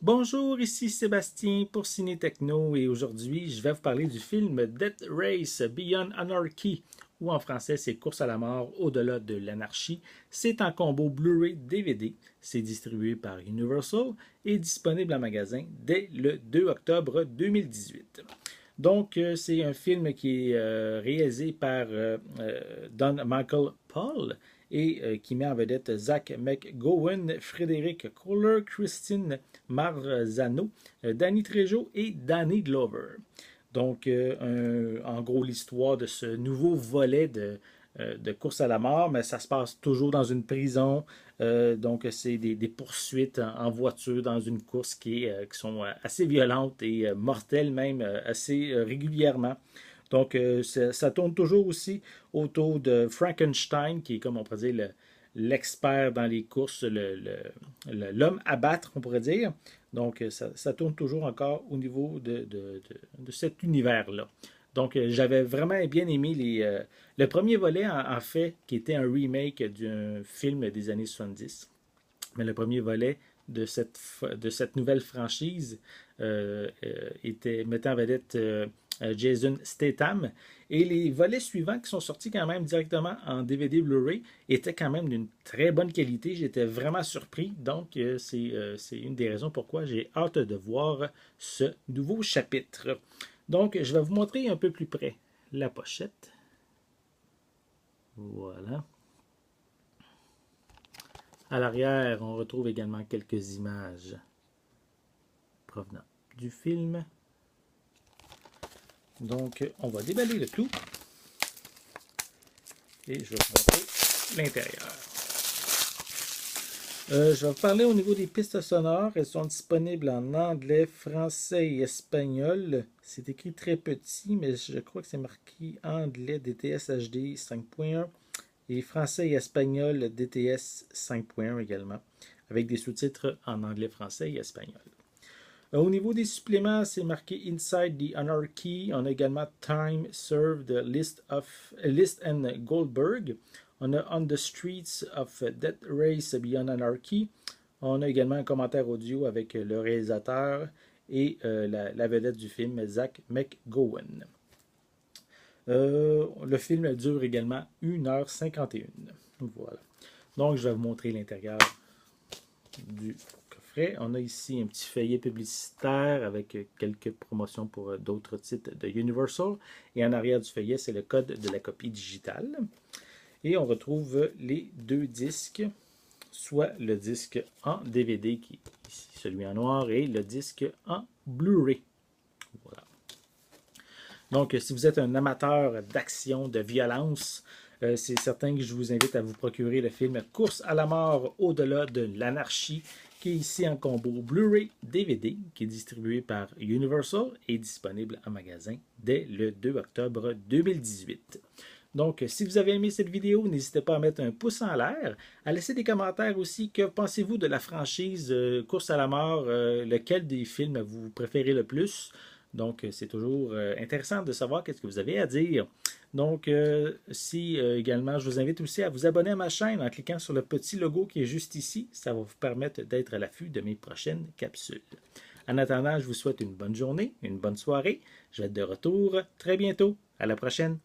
Bonjour, ici Sébastien pour Ciné Techno et aujourd'hui je vais vous parler du film Death Race Beyond Anarchy ou en français c'est Course à la mort au-delà de l'anarchie. C'est en combo Blu-ray DVD, c'est distribué par Universal et disponible en magasin dès le 2 octobre 2018. Donc, c'est un film qui est réalisé par Don Michael Paul et qui met en vedette Zach McGowan, Frédéric Kohler, Christine Marzano, Danny Trejo et Danny Glover. Donc, en gros, l'histoire de ce nouveau volet de course à la mort, mais ça se passe toujours dans une prison. Donc, c'est des poursuites en voiture dans une course qui sont assez violentes et mortelles même assez régulièrement. Donc, ça tourne toujours aussi autour de Frankenstein, qui est, comme on pourrait dire, l'expert dans les courses, l'homme à battre, on pourrait dire. Donc, ça tourne toujours encore au niveau de cet univers-là. Donc, j'avais vraiment bien aimé le premier volet, en fait, qui était un remake d'un film des années 70. Mais le premier volet de cette nouvelle franchise mettait en vedette Jason Statham. Et les volets suivants qui sont sortis quand même directement en DVD Blu-ray étaient quand même d'une très bonne qualité. J'étais vraiment surpris. Donc, c'est une des raisons pourquoi j'ai hâte de voir ce nouveau chapitre. Donc, je vais vous montrer un peu plus près la pochette. Voilà. À l'arrière, on retrouve également quelques images provenant du film. Donc, on va déballer le tout et je vais vous montrer l'intérieur. Je vais vous parler au niveau des pistes sonores. Elles sont disponibles en anglais, français et espagnol. C'est écrit très petit, mais je crois que c'est marqué anglais DTS HD 5.1 et français et espagnol DTS 5.1 également, avec des sous-titres en anglais, français et espagnol. Au niveau des suppléments, c'est marqué Inside the Anarchy. On a également Time Served, List and Goldberg. On a On the Streets of Death Race Beyond Anarchy. On a également un commentaire audio avec le réalisateur et la vedette du film, Zach McGowan. Le film dure également 1h51. Voilà. Donc, je vais vous montrer l'intérieur du coffret. On a ici un petit feuillet publicitaire avec quelques promotions pour d'autres titres de Universal. Et en arrière du feuillet, c'est le code de la copie digitale. Et on retrouve les deux disques, soit le disque en DVD, qui est ici, celui en noir, et le disque en Blu-ray. Voilà. Donc, si vous êtes un amateur d'action, de violence, c'est certain que je vous invite à vous procurer le film Course à la mort au-delà de l'anarchie, qui est ici en combo Blu-ray DVD, qui est distribué par Universal et disponible en magasin dès le 2 octobre 2018. Donc, si vous avez aimé cette vidéo, n'hésitez pas à mettre un pouce en l'air, à laisser des commentaires aussi. Que pensez-vous de la franchise Course à la mort? Lequel des films vous préférez le plus? Donc, c'est toujours intéressant de savoir qu'est-ce que vous avez à dire. Donc, également, je vous invite aussi à vous abonner à ma chaîne en cliquant sur le petit logo qui est juste ici. Ça va vous permettre d'être à l'affût de mes prochaines capsules. En attendant, je vous souhaite une bonne journée, une bonne soirée. Je vais être de retour très bientôt. À la prochaine.